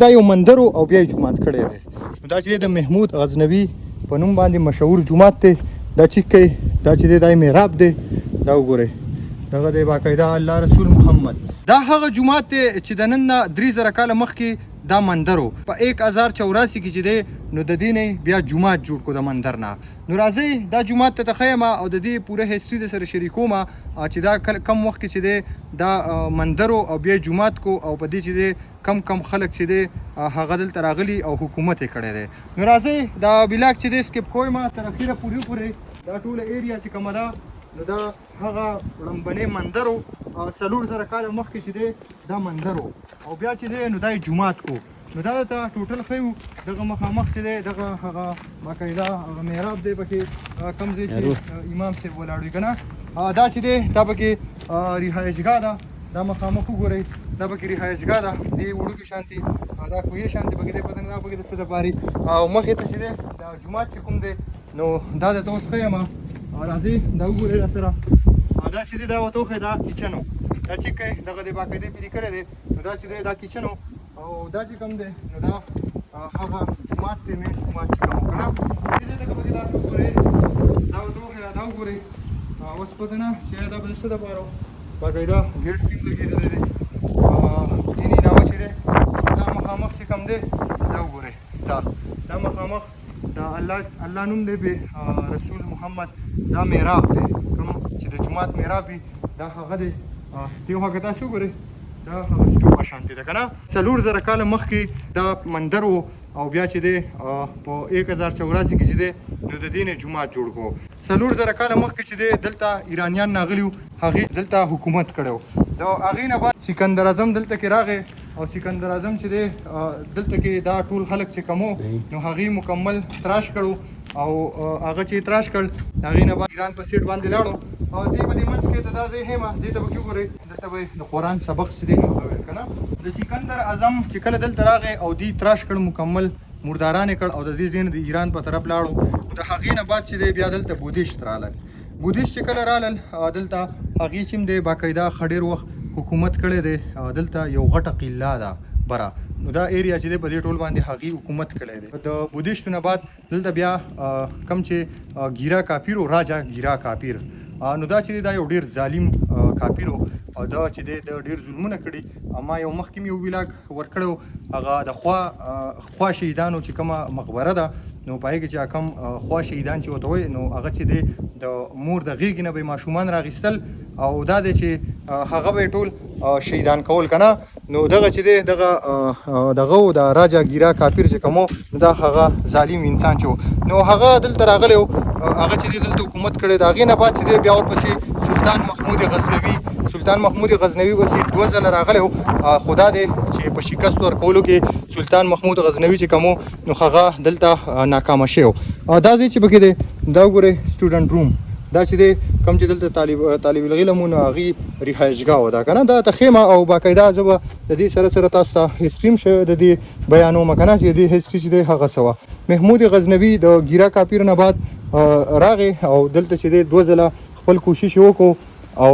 دا یو مندر او بیا جومات کړی دی. دا چې د محمود غزنوي په نوم باندې مشهور جومات دی. دا چې کوي دا چې دا محراب دی. دا وګورئ دغه دی باقاعده الله رسول محمد. دا هغه جومات دی چې د نن نه 3000 کاله مخکې دا مندر و. په 1084 کې چې دی نو د دې نه بیا جومات جوړ کړو د مندر نه. نو راځئ دا جومات ته تخیم او د دې پوره هیستري د سره شریکوم چې دا کم وخت کې چې دی دا مندر او بیا جومات کو او په دې چې دی کم خلک چې دی هغه دلته راغلي او حکومت یې کړی دی. نو راځئ دا بلاک چې دی سکیپ کویم تر اخره پورې دا ټوله ایریا چې کومه ده نو دا هغه وړاندې مندر و 4000 کاله مخکې چې دی دا مندر و او بیا چې دی نو دا جومات کو. نو دا ته ټوټل ښیو دغه مخامخ چې دی دغه هغه باقاعده هغه محراب دی پکې کوم ځای چې امام صاحب ولاړ وي که نه دا چې دی دا پکې رهایشګاه ده. دا مخامخ وګورئ دا پکې رهایشګاه ده دې وړوکې شانتې دا کوهیه شانتې پکې دی پته نه دا پکې د څه دپارې او مخې ته چې دی دا جومات چې کوم دی نو دا درته اوس ښیم. راځئ دا وګورئ راسره دا چې دی دا ورته وښیي دا کچن و. دا چې کوي دغه دی باقاعده پرې کړی دی نو دا چې دی دا کچن و او دا چې کوم دی نو دا هغه جومات دی مین جومات چې کوم و که نه. دې ځای ته که پکې تاسو وګورئ دا ورته وښیه دا وګورئ اوس پته نه چې دا به د څه دپاره باقاعده ګیټ ټیم لګېدلی دی. دې نه علاوه چې دی دا مخامخ چې کوم دی دا وګورئ دا مخامخ دا الله نوم دی به رسول محمد دا محراب دی کوم چې د جومات محراب وي دا هغه دی. دې خوا که تاسو وګورئ دا هغه سټوپه شانتې ده که نه. 4000 کاله مخکې دا مندر و او بیا چې دی په 1084 کې چې دی نو د دې نه جومات جوړ کړو. 4000 کاله مخکې چې دی دلته ایرانیان راغلي وو هغې دلته حکومت کړی و. د هغې نه بعد سکندر اعظم دلته کې راغی او سکندر اعظم چې دی دلته کې دا ټول خلک چې کوم نو هغې مکمل تراش کړو او هغه چې تراش کړ هغې نه بعد ایران په سیټ باندې لاړو او دې په دې منځ کې ته دا ځای هم دې ته به وګورئ دلته به د قرآن سبق چې دی هغه ویل که نه. د سکندر اعظم چې کله دلته راغی او دې تراش کړ مکمل مرداران یې کړ او د دې ځای نه د ایران په طرف لاړو. د هغې نه بعد چې دی بیا دلته بودیشت رالل. بودیشت چې کله رالل دلته هغې چې دی باقاعده ښه ډېر وخت حکومت کړی دی. دلته یو غټه قله ده بره نو دا ایریا چې دی په دې ټول باندې هغې حکومت کړی دی. د بودیشتو نه بعد دلته بیا کم چې ګیرا کاپیر و راجا ګیرا کاپیر نو دا چې دی دا یو ډېر ظالم کاپیر و او دا چې دی د ډېر ظلمونه کړي. ما یو مخکې مې یو ویلاګ ورکړی و هغه د خوا شهیدانو چې کومه مقبره ده نو په هغې کې چې کوم خوا شهیدان چې ورته وایي نو هغه چې دی د مور د غېږې نه به یې ماشومان راغیستل او دا دی چې هغه به یې ټول شهیدان کول که نه. نو دغه چې دی دغه و د راجا ګیرا کاپیر چې کوم نو دا هغه ظالم انسان چې و نو هغه دلته راغلی و هغه چې دی دلته حکومت کړی. د هغې نه بعد چې دی بیا ورپسې سلطان محمود غزنوي بسې 2 ځله راغلی و خو دا دی چې په شکست ورکولو کې سلطان محمود غزنوي چې کوم نو هغه دلته ناکامه شوی و. دا ځای چې پکې دی دا وګورئ سټوډنټ روم دا چې دی کوم چې دلته طالب العلم و نو هغې رهایشګاه و دا که نه. دا ته خیمه او باقاعده زه به د دې سره تاسو ته هسټري هم د دې بیانوم که نه چې د دې هسټري چې دی هغه څه وه. محمود غزنوي د ګیرا کاپیر نه بعد راغی او دلته چې دی 2 ځله خپل کوشش وکړو او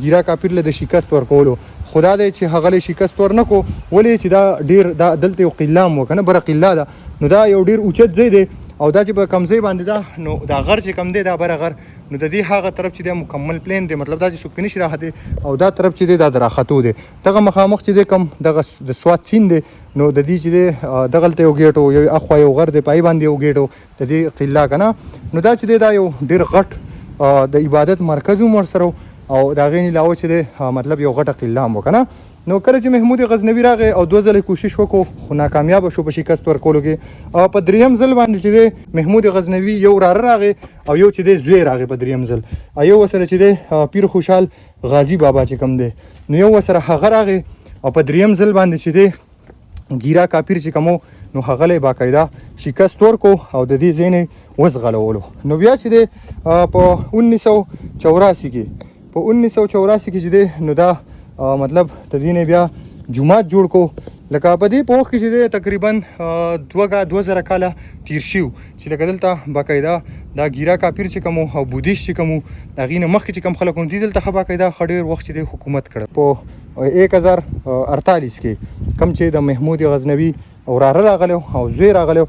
ګیرا کاپیر له د شکست ورکولو. خدا دی چې هغه له شکست ورنکړو ولې چې دا ډېر دا دلته یو قله هم و که نه بره قله ده نو دا یو ډېر اوچت ځای دی او دا چې په کم ځای باندې ده نو دا غر چې کم دی دا بره غر نو د دې هغه طرف چې دی مکمل پلین دی مطلب دا چې څوک نشي راختې او دا طرف چې دی دا د راختو دی. دغه مخامخ چې دی کم دغه د سوات سیند دی نو د دې چې دی دغلته یو ګیټ و یو اخوا یو غر دی پای باندې یو ګیټ و د دې قله که نه. نو دا چې دی دا یو ډېر غټ د عبادت مرکز هم ورسره او د هغې نه علاوه چې دی مطلب یو غټه قله هم و که نه. نو کله چې محمود غزنوي راغی او 2 ځله کوشش وکړو خو ناکامیابه شو په شکست ورکولو کې. او په 3م ځل باندې چې دی محمود غزنوي یو وراره راغی او یو چې دی زوی راغی په 3م ځل یو ورسره چې دی پیر خوشحال غازي بابا چې کوم دی نو یو ورسره هغه راغی او په 3م ځل باندې چې دی ګیرا کاپیر چې کوم نو هغه له باقاعده شکست ورکړو او د دې ځای نه وزغلولو. نو بیا چې دی په 1984 کې چې دی نو دا مطلب د دې نه بیا جومات جوړ کو. لکه په دې په وخت کې چې دی تقریبا 2000 کاله تیر شو چې لکه دلته باقاعده دا ګیرا کاپیر چې کوم او بودیشت چې کوم هغې نه مخکې چې کوم خلک دي دلته ښه باقاعده ښه ډېر وخت چې دی حکومت کړی. په 1048 کې کوم چې د محمود غزنوي وراره راغلی او زوی راغلی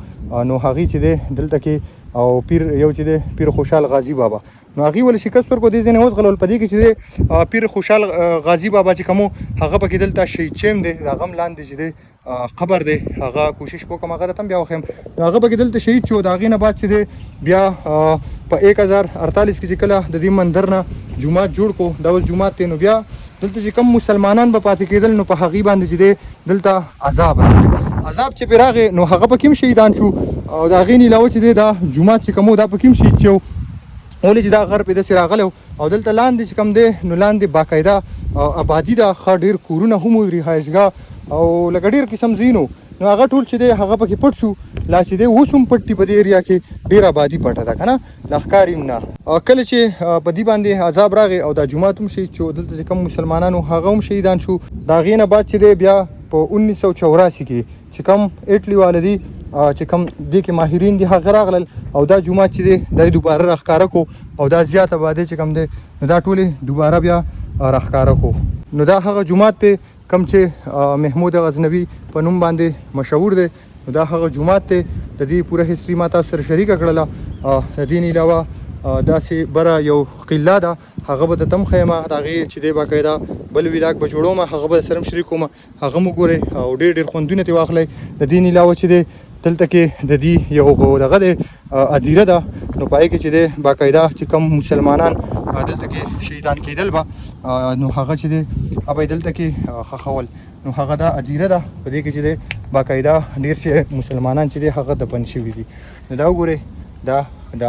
نو هغې چې دی دلته کې او پیر یو چې دی پیر خوشحال غازی بابا نو هغې ولې شکست ورکړو دې ځای نه وزغلول په دې کې چې دی پیر خوشحال غازی بابا چې کوم هغه پکې دلته شهید شوی دی د هغه هم لاندې چې دی قبر دی هغه کوشش وکړم هغه راته هم بیا وښیم هغه پکې دلته شهید شو د هغې نه بعد چې دی بیا په 1048 کې چې کله د دې مندر نه جومات جوړ کړو دا اوس جومات دی نو بیا دلته چې کوم مسلمانان به پاتې کېدل نو په هغې باندې چې دی دلته عذاب راغلی عذاب چې پرې راغی نو هغه پکې هم شهیدان شو او د هغې نه علاوه چې دی دا جومات چې کوم و دا پکې هم شهید شو ولې چې دا غر پې داسې راغلی او دلته لاندې چې کوم دی نو لاندې باقاعده آبادي ده ښه ډېر کورونه هم وي رهایشګاه او لکه ډېر قسم ځینو نو هغه ټول چې دی هغه پکې پټ شو لا چې دی اوس هم پټ دي په دې ایریا کې ډېر آبادي پټه ده که نه لا ښکاري هم نه کله چې په دې باندې عذاب راغی او دا جومات هم شهید شو دلته چې کوم مسلمانانو هغه هم شهیدان شو د هغې نه بعد چې دی بیا په 1984 کې چې کوم ایټلي والا دي چې کوم دې کې ماهرین دي هغه راغلل او دا جومات چې دی دا یې دوباره راښکاره کړو او دا زیات آبادی چې کوم دی نو دا ټولې دوباره بیا راښکاره کړو نو دا هغه جومات دی کوم چې محمود غزنوي په نوم باندې مشهور دی نو دا هغه جومات دی د دې پوره هسټري ما تاسو سره شریکه کړله د دې نه علاوه داسې بره یو قله ده هغه به درته هم ښیم د هغې چې دی باقاعده بل ولاګ به جوړوم هغه به سره هم شریکوم هغه مو ګورئ او ډېر ډېر خوندونه ترې واخلئ د دې نه علاوه چې دی دلته کې د دې یو دغه دی ادیره ده نو په هغې کې چې دی باقاعده چې کوم مسلمانان دلته کې شهیدان کېدل به نو هغه چې دی هغه دلته کې ښخول نو هغه دا ادیره ده په دې کې چې دی باقاعده ډېر چې مسلمانان چې دی هغه دفن شوي دي نو دا وګورئ دا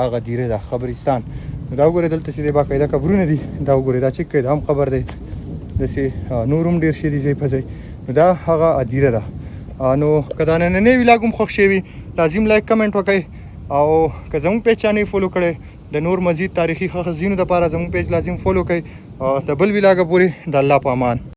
هغه ادیره ده قبرستان نو دا وګورئ دلته چې دی باقاعده قبرونه دي دا وګورئ دا چک دا هم قبر دی داسې نور هم ډېر شي دي ځای په ځای نو دا هغه ادیره ده نو که دا نننی ولاګ هم خوښ شوي لازم لایک کمنټ وکړئ او که زموږ پیج چا نه فالو کړی د نور مزید تاریخي ښه ځینو دپاره زموږ پیج لازم فالو کړئ د بل ولاګه پورې د الله په امان